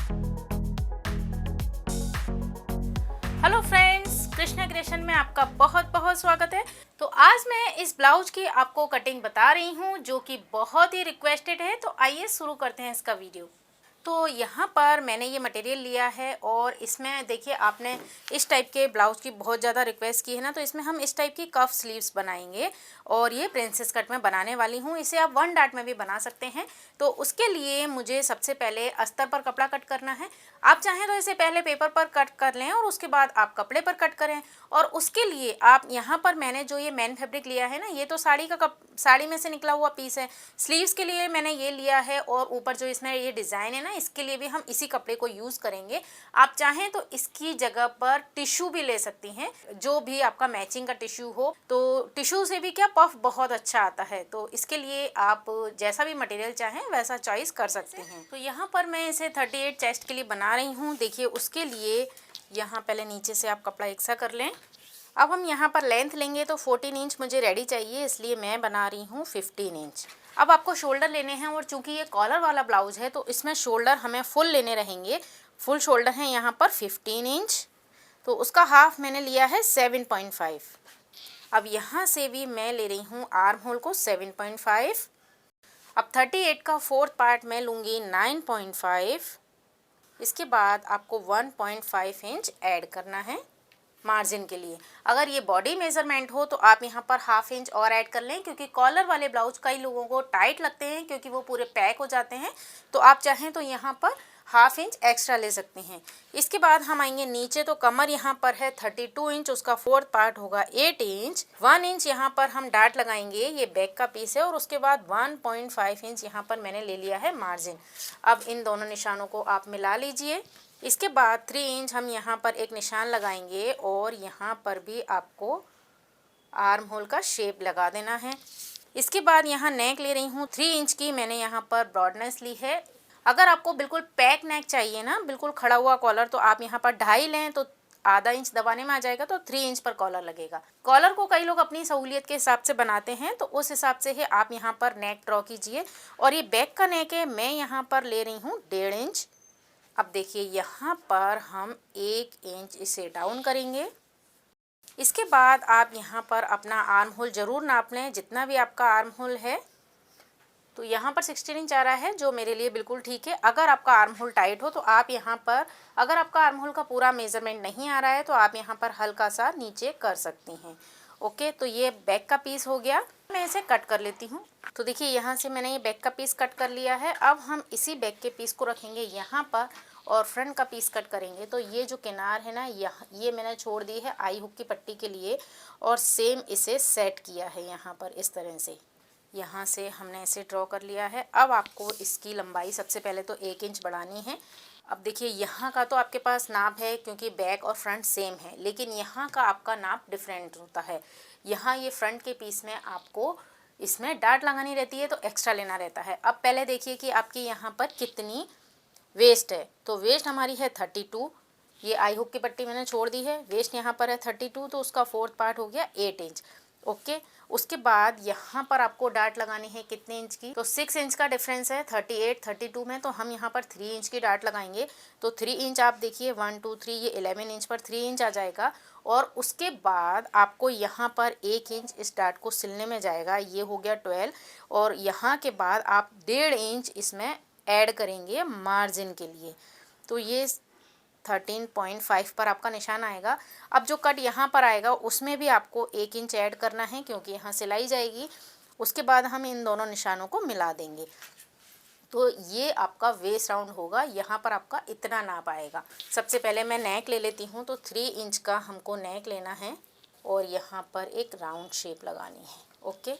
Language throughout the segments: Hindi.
हेलो फ्रेंड्स, कृष्णा क्रिएशन में आपका बहुत बहुत स्वागत है। तो आज मैं इस ब्लाउज की आपको कटिंग बता रही हूँ जो कि बहुत ही रिक्वेस्टेड है। तो आइए शुरू करते हैं इसका वीडियो। तो यहाँ पर मैंने ये मटेरियल लिया है और इसमें देखिए आपने इस टाइप के ब्लाउज की बहुत ज़्यादा रिक्वेस्ट की है ना, तो इसमें हम इस टाइप की कफ स्लीव्स बनाएंगे और ये प्रिंसेस कट में बनाने वाली हूँ। इसे आप 1 डॉट में भी बना सकते हैं। तो उसके लिए मुझे सबसे पहले अस्तर पर कपड़ा कट करना है। आप चाहें तो इसे पहले पेपर पर कट कर लें और उसके बाद आप कपड़े पर कट करें। और उसके लिए आप यहाँ पर मैंने जो ये मैन फैब्रिक लिया है ना, ये तो साड़ी में से निकला हुआ पीस है। स्लीव्स के लिए मैंने ये लिया है और ऊपर जो इसमें ये डिज़ाइन है ना, इसके लिए भी हम इसी कपड़े को यूज़ करेंगे। आप चाहें तो इसकी जगह पर टिश्यू भी ले सकती हैं, जो भी आपका मैचिंग का टिश्यू हो। तो टिश्यू से भी क्या पफ बहुत अच्छा आता है। तो इसके लिए आप जैसा भी मटेरियल चाहें वैसा चॉइस कर सकते हैं। तो यहाँ पर मैं इसे 38 चेस्ट के लिए बना रही हूँ। देखिए उसके लिए यहाँ पहले नीचे से आप कपड़ा एक सा कर लें। अब हम यहाँ पर लेंथ लेंगे तो 14 इंच मुझे रेडी चाहिए, इसलिए मैं बना रही हूँ 15 इंच। अब आपको शोल्डर लेने हैं और चूंकि ये कॉलर वाला ब्लाउज है तो इसमें शोल्डर हमें फुल लेने रहेंगे। फुल शोल्डर है यहाँ पर 15 इंच, तो उसका हाफ मैंने लिया है 7.5। अब यहाँ से भी मैं ले रही हूँ आर्म होल को 7.5। अब 38 का 4th पार्ट मैं लूँगी 9.5। इसके बाद आपको 1.5 इंच ऐड करना है मार्जिन के लिए। अगर ये बॉडी मेजरमेंट हो तो आप यहाँ पर हाफ इंच और ऐड कर लें, क्योंकि कॉलर वाले ब्लाउज कई लोगों को टाइट लगते हैं क्योंकि वो पूरे पैक हो जाते हैं। तो आप चाहें तो यहाँ पर हाफ इंच एक्स्ट्रा ले सकते हैं। इसके बाद हम आएंगे नीचे, तो कमर यहाँ पर है 32 इंच, उसका 4th पार्ट होगा 8 इंच। 1 इंच यहाँ पर हम डाट लगाएंगे, ये बैक का पीस है। और उसके बाद 1.5 इंच यहाँ पर मैंने ले लिया है मार्जिन। अब इन दोनों निशानों को आप मिला लीजिए। इसके बाद 3 इंच हम यहाँ पर एक निशान लगाएंगे और यहाँ पर भी आपको आर्म होल का शेप लगा देना है। इसके बाद यहाँ नेक ले रही हूँ 3 इंच की, मैंने यहाँ पर ब्रॉडनेस ली है। अगर आपको बिल्कुल पैक नेक चाहिए ना, बिल्कुल खड़ा हुआ कॉलर, तो आप यहाँ पर 2.5 लें तो आधा इंच दबाने में आ जाएगा, तो 3 इंच पर कॉलर लगेगा। कॉलर को कई लोग अपनी सहूलियत के हिसाब से बनाते हैं, तो उस हिसाब से ही आप यहाँ पर नेक ड्रॉ कीजिए। और ये बैक का नेक है, मैं यहाँ पर ले रही हूँ 1.5 इंच। अब देखिए यहाँ पर हम 1 इंच इसे डाउन करेंगे। इसके बाद आप यहाँ पर अपना आर्म होल ज़रूर नाप लें, जितना भी आपका आर्म होल है। तो यहाँ पर 16 इंच आ रहा है, जो मेरे लिए बिल्कुल ठीक है। अगर आपका आर्म होल टाइट हो तो आप यहाँ पर, अगर आपका आर्म होल का पूरा मेज़रमेंट नहीं आ रहा है तो आप यहाँ पर हल्का सा नीचे कर सकती हैं। ओके, तो ये बैक का पीस हो गया। मैं इसे कट कर लेती हूँ। तो देखिए यहाँ से मैंने ये बैक का पीस कट कर लिया है। अब हम इसी बैक के पीस को रखेंगे यहाँ पर और फ्रंट का पीस कट करेंगे। तो ये जो किनार है ना, ये मैंने छोड़ दी है आई हुक की पट्टी के लिए और सेम इसे सेट किया है यहाँ पर इस तरह से। यहाँ से हमने इसे ड्रॉ कर लिया है। अब आपको इसकी लंबाई सबसे पहले तो 1 इंच बढ़ानी है। अब देखिए यहाँ का तो आपके पास नाप है क्योंकि बैक और फ्रंट सेम है, लेकिन यहाँ का आपका नाप डिफरेंट होता है। यहाँ ये फ्रंट के पीस में आपको इसमें डाट लगानी रहती है तो एक्स्ट्रा लेना रहता है। अब पहले देखिए कि आपकी यहाँ पर कितनी वेस्ट है। तो वेस्ट हमारी है 32। ये आई हुक की पट्टी मैंने छोड़ दी है। वेस्ट यहाँ पर है 32, तो उसका 4th पार्ट हो गया 8 इंच। ओके, उसके बाद यहाँ पर आपको डाट लगानी है कितने इंच की, तो 6 इंच का डिफरेंस है 38 32 में, तो हम यहाँ पर 3 इंच की डाट लगाएंगे। तो 3 इंच आप देखिए 1 2 3, ये 11 इंच पर 3 इंच आ जाएगा। और उसके बाद आपको यहाँ पर 1 इंच इस डाट को सिलने में जाएगा, ये हो गया 12। और यहाँ के बाद आप 1.5 इंच इसमें ऐड करेंगे मार्जिन के लिए, तो ये 13.5 पर आपका निशान आएगा। अब जो कट यहाँ पर आएगा उसमें भी आपको 1 इंच ऐड करना है क्योंकि यहाँ सिलाई जाएगी। उसके बाद हम इन दोनों निशानों को मिला देंगे। तो ये आपका वेस्ट राउंड होगा, यहाँ पर आपका इतना नाप आएगा। सबसे पहले मैं नेक ले लेती हूँ, तो 3 इंच का हमको नेक लेना है और यहाँ पर एक राउंड शेप लगानी है। ओके,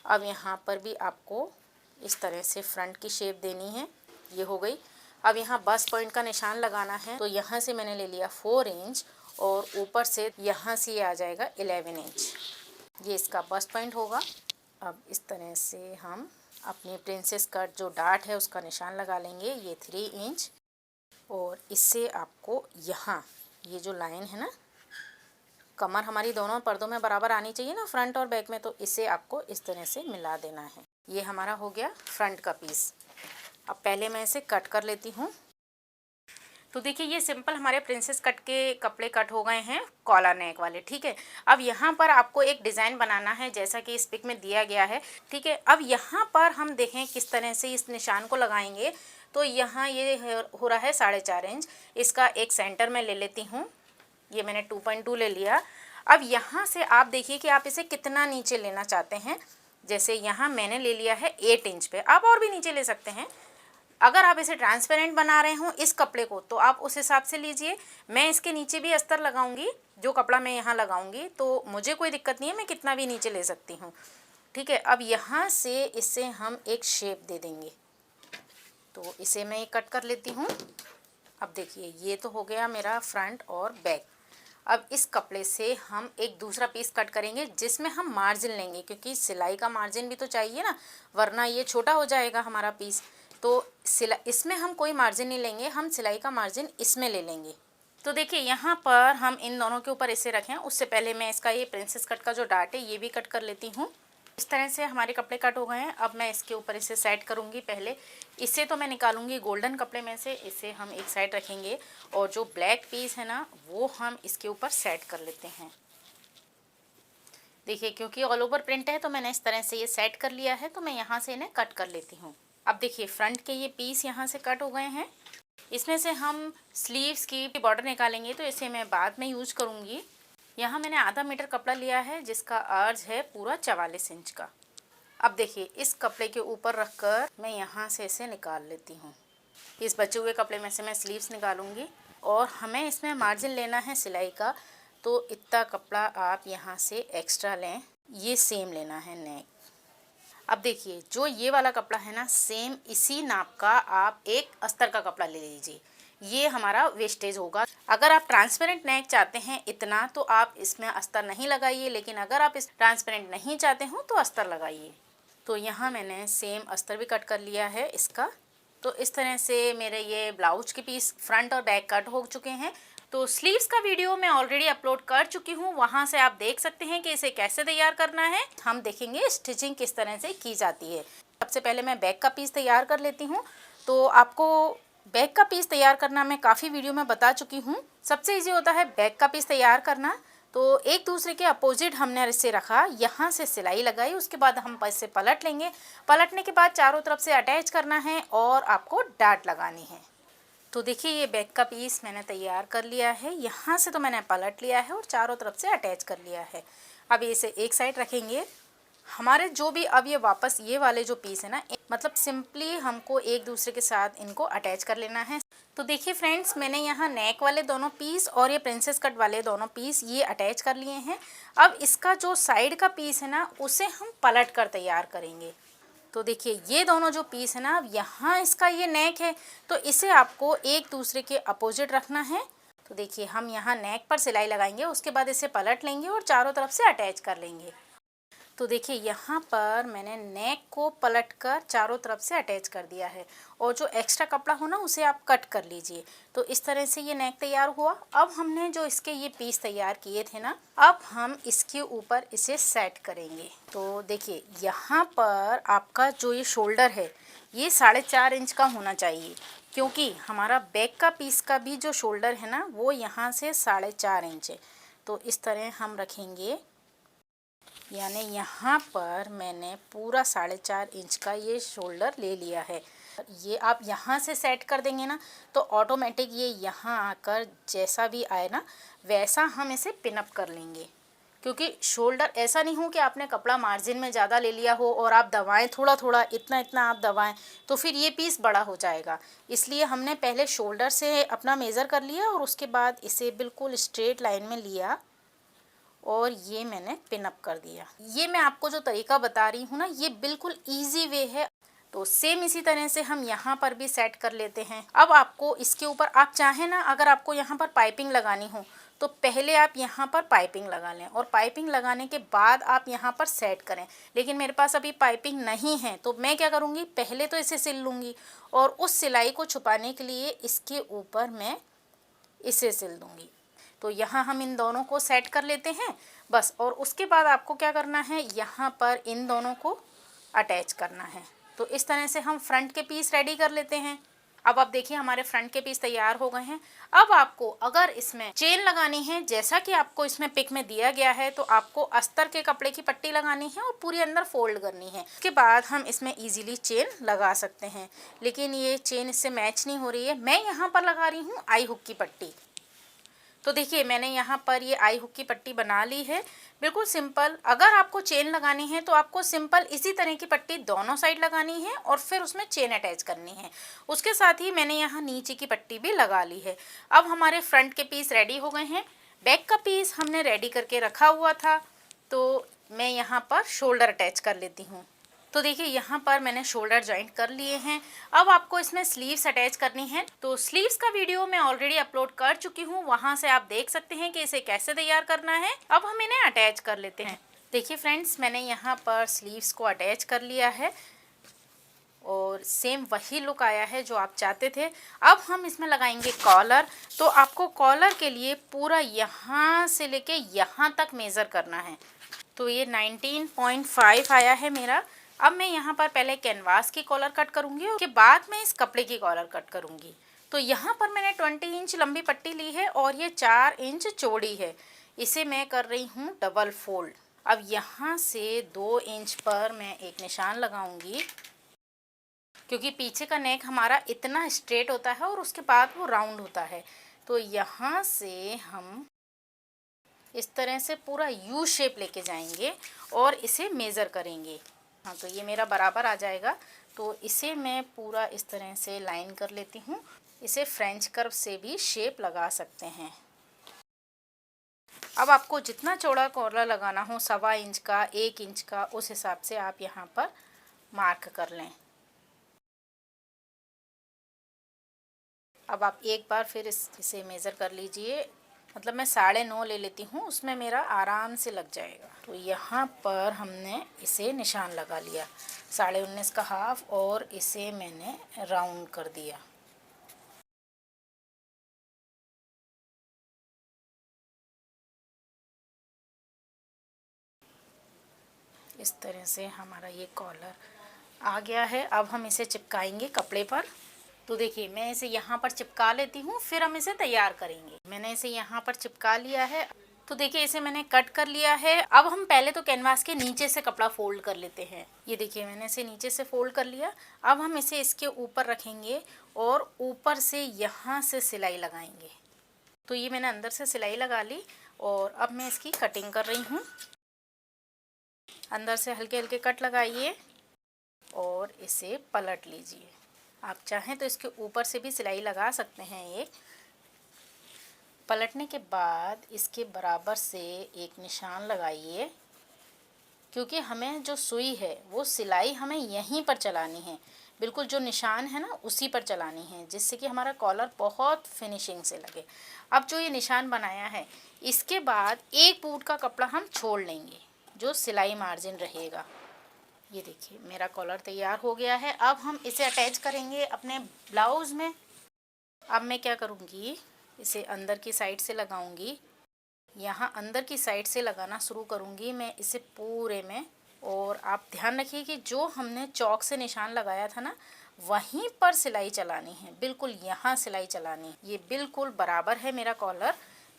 अब यहाँ पर भी आपको इस तरह से फ्रंट की शेप देनी है। ये हो गई। अब यहाँ बस्ट पॉइंट का निशान लगाना है, तो यहाँ से मैंने ले लिया 4 इंच और ऊपर से यहाँ से आ जाएगा 11 इंच। ये इसका बस्ट पॉइंट होगा। अब इस तरह से हम अपनी प्रिंसेस कट जो डाट है उसका निशान लगा लेंगे, ये 3 इंच। और इससे आपको यहाँ ये जो लाइन है ना, कमर हमारी दोनों पर्दों में बराबर आनी चाहिए ना, फ्रंट और बैक में, तो इसे आपको इस तरह से मिला देना है। ये हमारा हो गया फ्रंट का पीस। अब पहले मैं इसे कट कर लेती हूँ। तो देखिए ये सिंपल हमारे प्रिंसेस कट के कपड़े कट हो गए हैं कॉलर नेक वाले, ठीक है। अब यहाँ पर आपको एक डिज़ाइन बनाना है जैसा कि इस पिक में दिया गया है, ठीक है। अब यहाँ पर हम देखें किस तरह से इस निशान को लगाएंगे। तो यहाँ ये हो रहा है 4.5 इंच, इसका एक सेंटर में ले लेती हूँ, ये मैंने 2.2 ले लिया। अब यहाँ से आप देखिए कि आप इसे कितना नीचे लेना चाहते हैं। जैसे यहाँ मैंने ले लिया है 8 इंच पे, आप और भी नीचे ले सकते हैं। अगर आप इसे ट्रांसपेरेंट बना रहे हो इस कपड़े को तो आप उस हिसाब से लीजिए। मैं इसके नीचे भी अस्तर लगाऊंगी, जो कपड़ा मैं यहाँ लगाऊंगी, तो मुझे कोई दिक्कत नहीं है, मैं कितना भी नीचे ले सकती हूँ, ठीक है। अब यहाँ से इसे हम एक शेप दे देंगे, तो इसे मैं कट कर लेती हूँ। अब देखिए ये तो हो गया मेरा फ्रंट और बैक। अब इस कपड़े से हम एक दूसरा पीस कट करेंगे जिसमें हम मार्जिन लेंगे, क्योंकि सिलाई का मार्जिन भी तो चाहिए ना, वरना ये छोटा हो जाएगा हमारा पीस। तो इसमें हम कोई मार्जिन नहीं लेंगे, हम सिलाई का मार्जिन इसमें ले लेंगे। तो देखिए यहाँ पर हम इन दोनों के ऊपर इसे रखें, उससे पहले मैं इसका ये प्रिंसेस कट का जो डार्ट है ये भी कट कर लेती हूँ। इस तरह से हमारे कपड़े कट हो गए हैं। अब मैं इसके ऊपर इसे सेट करूँगी। पहले इसे तो मैं निकालूंगी गोल्डन कपड़े में से, इसे हम एक साइड रखेंगे और जो ब्लैक पीस है ना वो हम इसके ऊपर सेट कर लेते हैं। देखिए क्योंकि ऑल ओवर प्रिंट है तो मैंने इस तरह से ये सेट कर लिया है, तो मैं यहाँ से इन्हें कट कर लेती हूँ। अब देखिए फ्रंट के ये पीस यहाँ से कट हो गए हैं, इसमें से हम स्लीव्स की बॉर्डर निकालेंगे, तो इसे मैं बाद में यूज करूँगी। यहाँ मैंने आधा मीटर कपड़ा लिया है जिसका अर्ज है पूरा 44 इंच का। अब देखिए इस कपड़े के ऊपर रखकर मैं यहाँ से इसे निकाल लेती हूँ। इस बचे हुए कपड़े में से मैं स्लीव्स निकालूंगी और हमें इसमें मार्जिन लेना है सिलाई का, तो इतना कपड़ा आप यहाँ से एक्स्ट्रा लें, ये सेम लेना है नेक। अब देखिए जो ये वाला कपड़ा है ना सेम इसी नाप का आप एक अस्तर का कपड़ा ले लीजिए, ये हमारा वेस्टेज होगा। अगर आप ट्रांसपेरेंट नेक चाहते हैं इतना तो आप इसमें अस्तर नहीं लगाइए, लेकिन अगर आप इस ट्रांसपेरेंट नहीं चाहते हो तो अस्तर लगाइए। तो यहाँ मैंने सेम अस्तर भी कट कर लिया है इसका। तो इस तरह से मेरे ये ब्लाउज के पीस फ्रंट और बैक कट हो चुके हैं। तो स्लीव्स का वीडियो मैं ऑलरेडी अपलोड कर चुकी हूँ, वहाँ से आप देख सकते हैं कि इसे कैसे तैयार करना है। हम देखेंगे स्टिचिंग किस तरह से की जाती है। सबसे पहले मैं बैक का पीस तैयार कर लेती हूँ। तो आपको बैक का पीस तैयार करना मैं काफ़ी वीडियो में बता चुकी हूँ। सबसे ईजी होता है बैक का पीस तैयार करना। तो एक दूसरे के अपोजिट हमने इसे रखा, यहाँ से सिलाई लगाई, उसके बाद हम इसे पलट लेंगे। पलटने के बाद चारों तरफ से अटैच करना है और आपको डाट लगानी है। तो देखिए ये बैक का पीस मैंने तैयार कर लिया है, यहाँ से तो मैंने पलट लिया है और चारों तरफ से अटैच कर लिया है। अब इसे एक साइड रखेंगे। हमारे जो भी अब ये वापस ये वाले जो पीस है ना, मतलब सिंपली हमको एक दूसरे के साथ इनको अटैच कर लेना है। तो देखिए फ्रेंड्स मैंने यहाँ नेक वाले दोनों पीस और ये प्रिंसेस कट वाले दोनों पीस ये अटैच कर लिए हैं। अब इसका जो साइड का पीस है ना उसे हम पलट कर तैयार करेंगे। तो देखिए ये दोनों जो पीस है ना, अब यहाँ इसका ये नेक है तो इसे आपको एक दूसरे के अपोजिट रखना है। तो देखिए हम यहाँ नेक पर सिलाई लगाएंगे, उसके बाद इसे पलट लेंगे और चारों तरफ से अटैच कर लेंगे। तो देखिए यहाँ पर मैंने नेक को पलटकर चारों तरफ से अटैच कर दिया है और जो एक्स्ट्रा कपड़ा हो ना उसे आप कट कर लीजिए। तो इस तरह से ये नेक तैयार हुआ। अब हमने जो इसके ये पीस तैयार किए थे ना, अब हम इसके ऊपर इसे सेट करेंगे। तो देखिए यहाँ पर आपका जो ये शोल्डर है ये 4.5 इंच का होना चाहिए, क्योंकि हमारा बैक का पीस का भी जो शोल्डर है ना वो यहाँ से 4.5 इंच है। तो इस तरह हम रखेंगे, यानी यहाँ पर मैंने पूरा 4.5 इंच का ये शोल्डर ले लिया है। ये आप यहाँ से सेट कर देंगे ना तो ऑटोमेटिक ये यहाँ आकर जैसा भी आए ना वैसा हम इसे पिनअप कर लेंगे। क्योंकि शोल्डर ऐसा नहीं हो कि आपने कपड़ा मार्जिन में ज़्यादा ले लिया हो और आप दबाएं थोड़ा थोड़ा, इतना इतना आप दबाएं तो फिर ये पीस बड़ा हो जाएगा। इसलिए हमने पहले शोल्डर से अपना मेज़र कर लिया और उसके बाद इसे बिल्कुल स्ट्रेट लाइन में लिया और ये मैंने पिनअप कर दिया। ये मैं आपको जो तरीका बता रही हूँ ना ये बिल्कुल इजी वे है। तो सेम इसी तरह से हम यहाँ पर भी सेट कर लेते हैं। अब आपको इसके ऊपर आप चाहें ना, अगर आपको यहाँ पर पाइपिंग लगानी हो तो पहले आप यहाँ पर पाइपिंग लगा लें और पाइपिंग लगाने के बाद आप यहाँ पर सेट करें। लेकिन मेरे पास अभी पाइपिंग नहीं है तो मैं क्या करूँगी, पहले तो इसे सिल लूँगी और उस सिलाई को छुपाने के लिए इसके ऊपर मैं इसे सिल दूँगी। तो यहाँ हम इन दोनों को सेट कर लेते हैं बस। और उसके बाद आपको क्या करना है, यहाँ पर इन दोनों को अटैच करना है। तो इस तरह से हम फ्रंट के पीस रेडी कर लेते हैं। अब आप देखिए हमारे फ्रंट के पीस तैयार हो गए हैं। अब आपको अगर इसमें चेन लगानी है, जैसा कि आपको इसमें पिक में दिया गया है, तो आपको अस्तर के कपड़े की पट्टी लगानी है और पूरी अंदर फोल्ड करनी है। उसके बाद हम इसमें इजीली चेन लगा सकते हैं, लेकिन ये चेन इससे मैच नहीं हो रही है। मैं यहाँ पर लगा रही हूँ आई हुक की पट्टी। तो देखिए मैंने यहाँ पर ये आई हुक की पट्टी बना ली है, बिल्कुल सिंपल। अगर आपको चेन लगानी है तो आपको सिंपल इसी तरह की पट्टी दोनों साइड लगानी है और फिर उसमें चेन अटैच करनी है। उसके साथ ही मैंने यहाँ नीचे की पट्टी भी लगा ली है। अब हमारे फ्रंट के पीस रेडी हो गए हैं। बैक का पीस हमने रेडी करके रखा हुआ था, तो मैं यहाँ पर शोल्डर अटैच कर लेती हूँ। तो देखिए यहाँ पर मैंने शोल्डर जॉइंट कर लिए हैं। अब आपको इसमें स्लीव्स अटैच करनी है। तो स्लीव्स का वीडियो मैं ऑलरेडी अपलोड कर चुकी हूँ, वहाँ से आप देख सकते हैं कि इसे कैसे तैयार करना है। अब हम इन्हें अटैच कर लेते हैं। देखिए फ्रेंड्स, मैंने यहाँ पर स्लीव्स को अटैच कर लिया है और सेम वही लुक आया है जो आप चाहते थे। अब हम इसमें लगाएंगे कॉलर। तो आपको कॉलर के लिए पूरा यहाँ से लेके यहाँ तक मेज़र करना है। तो ये 19.5 आया है मेरा। अब मैं यहाँ पर पहले कैनवास की कॉलर कट करूँगी और उसके बाद मैं इस कपड़े की कॉलर कट करूँगी। तो यहाँ पर मैंने 20 इंच लंबी पट्टी ली है और ये 4 इंच चौड़ी है। इसे मैं कर रही हूँ डबल फोल्ड। अब यहाँ से 2 इंच पर मैं एक निशान लगाऊंगी, क्योंकि पीछे का नेक हमारा इतना स्ट्रेट होता है और उसके बाद वो राउंड होता है। तो यहाँ से हम इस तरह से पूरा यू शेप लेके जाएंगे और इसे मेज़र करेंगे। हाँ, तो ये मेरा बराबर आ जाएगा। तो इसे मैं पूरा इस तरह से लाइन कर लेती हूँ। इसे फ्रेंच कर्व से भी शेप लगा सकते हैं। अब आपको जितना चौड़ा कॉलर लगाना हो, 1.25 इंच का, 1 इंच का, उस हिसाब से आप यहाँ पर मार्क कर लें। अब आप एक बार फिर इसे मेज़र कर लीजिए। मतलब मैं 9.5 ले लेती हूँ, उसमें मेरा आराम से लग जाएगा। तो यहाँ पर हमने इसे निशान लगा लिया 19.5 का हाफ और इसे मैंने राउंड कर दिया। इस तरह से हमारा ये कॉलर आ गया है। अब हम इसे चिपकाएंगे कपड़े पर। तो देखिए मैं इसे यहाँ पर चिपका लेती हूँ, फिर हम इसे तैयार करेंगे। मैंने इसे यहाँ पर चिपका लिया है। तो देखिए इसे मैंने कट कर लिया है। अब हम पहले तो कैनवास के नीचे से कपड़ा फोल्ड कर लेते हैं। ये देखिए मैंने इसे नीचे से फोल्ड कर लिया। अब हम इसे इसके ऊपर रखेंगे और ऊपर से यहाँ से सिलाई लगाएंगे। तो ये मैंने अंदर से सिलाई लगा ली और अब मैं इसकी कटिंग कर रही हूँ। अंदर से हल्के हल्के कट लगाइए और इसे पलट लीजिए। आप चाहें तो इसके ऊपर से भी सिलाई लगा सकते हैं। एक पलटने के बाद इसके बराबर से एक निशान लगाइए, क्योंकि हमें जो सुई है वो सिलाई हमें यहीं पर चलानी है। बिल्कुल जो निशान है ना उसी पर चलानी है, जिससे कि हमारा कॉलर बहुत फिनिशिंग से लगे। अब जो ये निशान बनाया है, इसके बाद एक बूट का कपड़ा हम छोड़ लेंगे, जो सिलाई मार्जिन रहेगा। ये देखिए मेरा कॉलर तैयार हो गया है। अब हम इसे अटैच करेंगे अपने ब्लाउज़ में। अब मैं क्या करूँगी, इसे अंदर की साइड से लगाऊंगी। यहाँ अंदर की साइड से लगाना शुरू करूँगी मैं इसे पूरे में। और आप ध्यान रखिए कि जो हमने चौक से निशान लगाया था ना, वहीं पर सिलाई चलानी है। बिल्कुल यहाँ सिलाई चलानी है। ये बिल्कुल बराबर है मेरा कॉलर।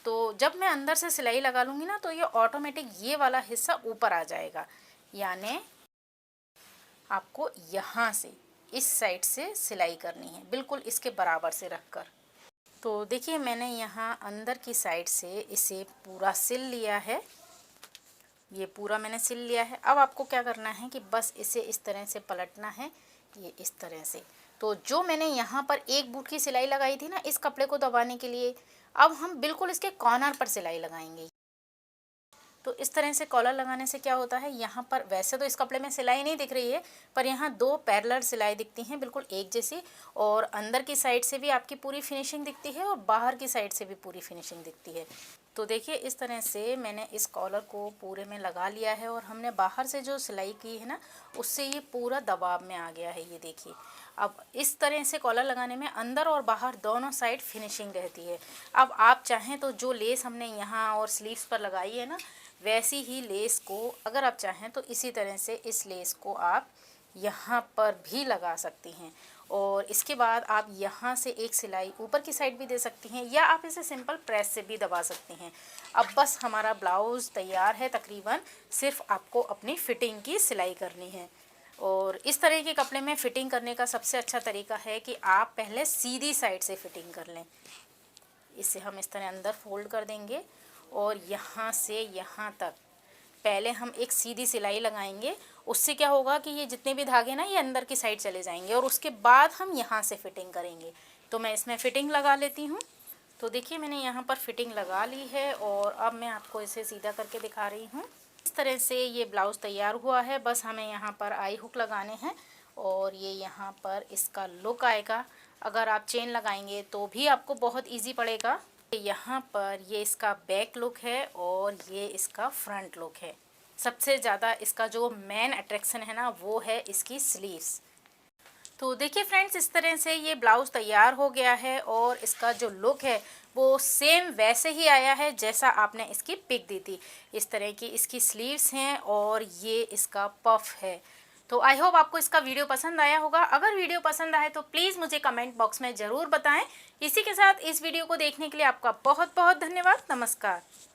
तो जब मैं अंदर से सिलाई लगा लूँगी ना, तो ये ऑटोमेटिक ये वाला हिस्सा ऊपर आ जाएगा। यानी आपको यहाँ से इस साइड से सिलाई करनी है, बिल्कुल इसके बराबर से रखकर। तो देखिए मैंने यहाँ अंदर की साइड से इसे पूरा सिल लिया है। ये पूरा मैंने सिल लिया है। अब आपको क्या करना है कि बस इसे इस तरह से पलटना है, ये इस तरह से। तो जो मैंने यहाँ पर एक बूट की सिलाई लगाई थी ना इस कपड़े को दबाने के लिए, अब हम बिल्कुल इसके कॉर्नर पर सिलाई लगाएंगे। तो इस तरह से कॉलर लगाने से क्या होता है, यहाँ पर वैसे तो इस कपड़े में सिलाई नहीं दिख रही है, पर यहाँ 2 पैरेलल सिलाई दिखती हैं बिल्कुल एक जैसी। और अंदर की साइड से भी आपकी पूरी फिनिशिंग दिखती है और बाहर की साइड से भी पूरी फिनिशिंग दिखती है। तो देखिए इस तरह से मैंने इस कॉलर को पूरे में लगा लिया है और हमने बाहर से जो सिलाई की है ना, उससे ये पूरा दबाव में आ गया है। ये देखिए अब इस तरह से कॉलर लगाने में अंदर और बाहर दोनों साइड फिनिशिंग रहती है। अब आप चाहें तो जो लेस हमने यहाँ और स्लीव्स पर लगाई है ना, वैसी ही लेस को अगर आप चाहें तो इसी तरह से इस लेस को आप यहाँ पर भी लगा सकती हैं और इसके बाद आप यहाँ से एक सिलाई ऊपर की साइड भी दे सकती हैं या आप इसे सिंपल प्रेस से भी दबा सकती हैं। अब बस हमारा ब्लाउज़ तैयार है तकरीबन, सिर्फ आपको अपनी फिटिंग की सिलाई करनी है। और इस तरह के कपड़े में फ़िटिंग करने का सबसे अच्छा तरीका है कि आप पहले सीधी साइड से फ़िटिंग कर लें। इसे हम इस तरह अंदर फोल्ड कर देंगे और यहाँ से यहाँ तक पहले हम एक सीधी सिलाई लगाएंगे। उससे क्या होगा कि ये जितने भी धागे ना ये अंदर की साइड चले जाएंगे और उसके बाद हम यहाँ से फ़िटिंग करेंगे। तो मैं इसमें फ़िटिंग लगा लेती हूँ। तो देखिए मैंने यहाँ पर फ़िटिंग लगा ली है और अब मैं आपको इसे सीधा करके दिखा रही हूँ। इस तरह से ये ब्लाउज़ तैयार हुआ है। बस हमें यहाँ पर आई हुक लगाने हैं और ये यहाँ पर इसका लुक आएगा। अगर आप चेन लगाएंगे तो भी आपको बहुत इजी पड़ेगा। यहाँ पर ये इसका बैक लुक है और ये इसका फ्रंट लुक है। सबसे ज़्यादा इसका जो मेन अट्रैक्शन है ना वो है इसकी स्लीव्स। तो देखिए फ्रेंड्स, इस तरह से ये ब्लाउज़ तैयार हो गया है और इसका जो लुक है वो सेम वैसे ही आया है जैसा आपने इसकी पिक दी थी। इस तरह की इसकी स्लीव्स हैं और ये इसका पफ है। तो आई होप आपको इसका वीडियो पसंद आया होगा। अगर वीडियो पसंद आए तो प्लीज़ मुझे कमेंट बॉक्स में ज़रूर बताएं। इसी के साथ इस वीडियो को देखने के लिए आपका बहुत बहुत धन्यवाद। नमस्कार।